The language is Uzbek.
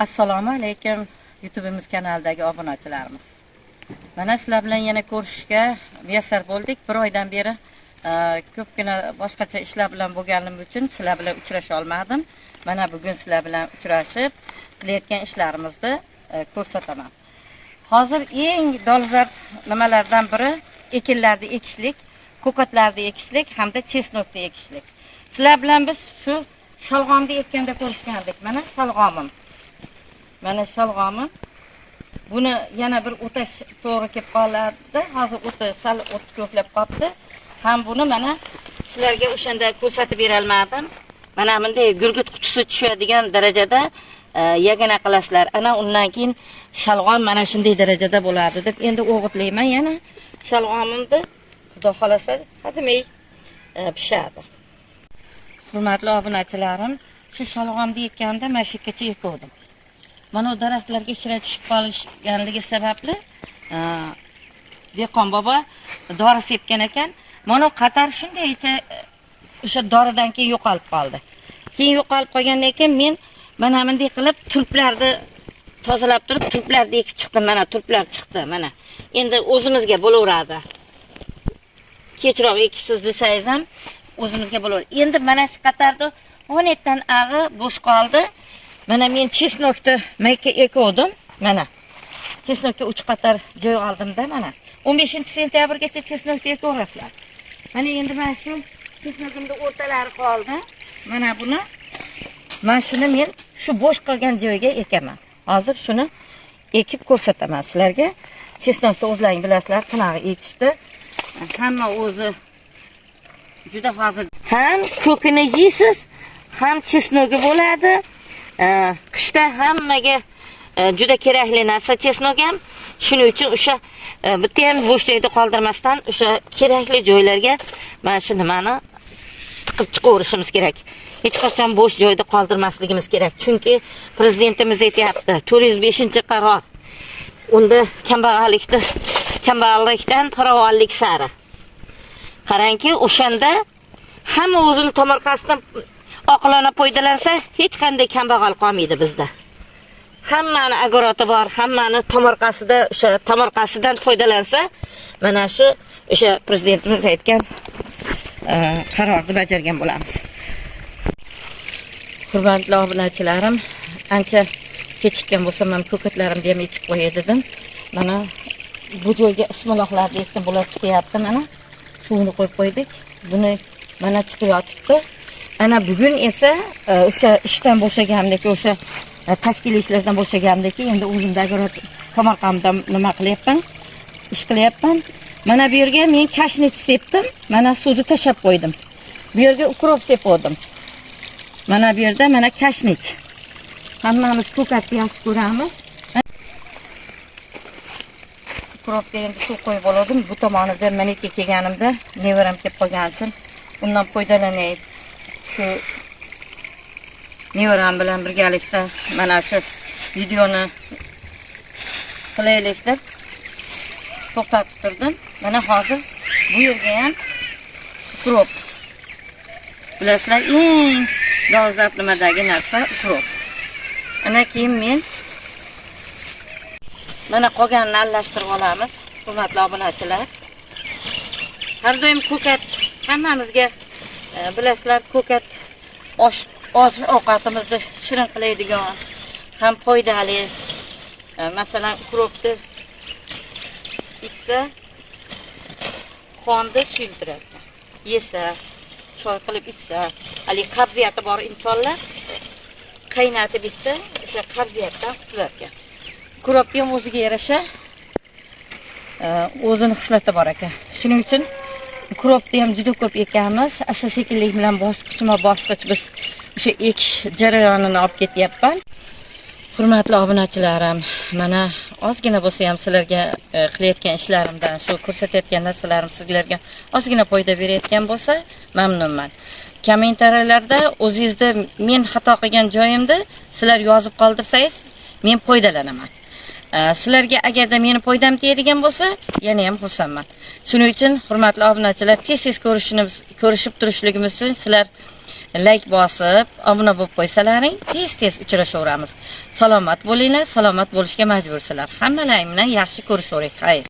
Assalomu alaykum YouTube'imiz kanalidagi obunachilarimiz. Mana sizlar bilan yana ko'rishga muyassar bo'ldik. Bir oydan beri ko'pgina boshqacha ishlar bilan bo'lganim uchun sizlar bilan uchrasha olmadim. Mana bugun sizlar bilan uchrashib, qilayotgan ishlarimizni ko'rsataman. Hozir eng dolzarb nimalardan biri ekinlarni ekishlik, ko'katlarni ekishlik hamda chesnokni ekishlik. Sizlar bilan biz shu shalg'omni ekganda ko'rishgandik. Mana shalg'omim. Mana shalg'omim. Buni yana bir o'tash to'g'ri kelib qoladi. Hozir o'ta sal o't ko'plab qoldi. Ham buni mana sizlarga o'shanda ko'rsatib bera olmadim. Mana bunday gurgut qutisi tushadigan darajada yagona qilasizlar. Ana undan keyin shalg'om mana shunday darajada bo'ladi deb endi o'g'itlayman yana shalg'omimni. Xudo xolasa hademay pishadi. Hurmatli obunachilarim, shu shalg'omni ekganda mashikacha ekdim. Mana daraxtlarga shira tushib qolganligi sababli dehqon bobo dori sepgan ekan. Mana qatar shundaycha o'sha doridan keyin yo'qolib qoldi. Keyin yo'qolib qolgandan keyin men mana bunday qilib tulplarni tozalab turib, tulplarni ekib chiqdim. Mana tulplar chiqdi mana. Endi o'zimizga bo'laveradi. Kechroq ekibsiz desangiz ham o'zimizga bo'laveradi. Endi mana shu qatarda 17 dan ag'i bo'sh qoldi. Mana men chesnokni mayka ekdim. Mana chesnokka 3 qator joy oldim-da mana. 15-sentyabrgacha chesnokni ekaverasizlar. Mana endi mana shu chesnokimda o'rtalari qoldi. Mana buni men shu bo'sh qolgan joyga ekaman. Hozir shuni ekib ko'rsataman sizlarga. Chesnokni o'zlaring bilasizlar, qanaqa ekishdi. Hamma o'zi juda hozir ham ko'kini yeysiz, ham chesnogi bo'ladi. Qishda hammaga juda kerakli narsa chesnok ham. Shuning uchun o'sha bitta ham bo'sh joyda qoldirmasdan o'sha kerakli joylarga mana shu nimani tiqib chiqaverishimiz kerak. Hech qachon bo'sh joyda qoldirmasligimiz kerak. Chunki prezidentimiz aytayapti, 405-qaror. Unda kambag'allikdan farovonlik sari. Qarangki, o'shanda hamma o'zini tomorqasidan oqilona foydalansa, hech qanday kambag'al qolmaydi bizda. Hammani agoroti bor, hammani tomorqasida, o'sha tomorqasidan foydalansa, mana shu o'sha prezidentimiz aytgan qarorni bajargan bo'lamiz. Hurmatli obunachilarim, ancha kechikkan bo'lsam ham ko'katlarimni ham ekib qo'yay dedim. Mana bu joyga ismolohlarni ekdim, bular chiqyapti mana. Suvni qo'yib qo'ydik. Buni mana chiqib yotibdi. Ana bugun esa o'sha ishdan bo'shaganimdagi o'sha tashkiliy ishlardan bo'shaganimdagi endi o'zimdagi tomorqamdan nima qilyapman? Ish qilyapman. Mana bu yerga men kashnich sepdim. Mana suvni tashab qo'ydim. Bu yerga ukrop sepdim. Mana bu yerda mana kashnich. Hammamiz ko'katni yaxshi ko'ramiz. Ukropga endi suv qo'yib oldim. Bu tomonida meniki kelganimda nevaram kelib qolgan uchun undan foydalanay. Shu nevaram bilan birgalikda mana shu videoni qilaylik deb to'xtatib turdim. Mana hozir bu yerga ham ukrop. Bilasizlar, eng dolzarb nimadagi narsa ukrop. Ana keyin men mana qolganini aralashtirib olamiz. Hurmatli obunachilar. Har doim ko'kat hammamizga bilasizlar, ko'kat ovqatimizni shirin qiladigan, ham foydali. Masalan, ukropni eksa qonni suyultiradi. Yesa, choy qilib ichsa, hali qabziyati bor insonlar qaynatib ichsa, o'sha qabziyatdan qutular ekan. Ukropga ham o'ziga yarasha o'zini xislati bor ekan. Shuning uchun ukropni ham juda ko'p ekamiz. Asta-sekinlik bilan bosqichma-bosqich biz o'sha ekish jarayonini olib ketyapman. Hurmatli obunachilarim, mana ozgina bo'lsa ham sizlarga qilayotgan ishlarimdan, shu ko'rsatayotgan narsalarim sizlarga ozgina foyda berayotgan bo'lsa, mamnunman. Kommentariyalarda o'zingizda men xato qilgan joyimda sizlar yozib qoldirsangiz, men foydalanaman. Sizlarga agarda meni foydam tegadigan bo'lsa, yana ham xursandman. Shuning uchun hurmatli obunachilar, tez-tez ko'rishib turishligimiz uchun sizlar like bosib, obuna bo'lib qo'ysalaring, tez-tez uchrashaveramiz. Salomat bo'linglar, salomat bo'lishga majbursizlar. Hammalaring bilan yaxshi ko'rishaverik. Xayr.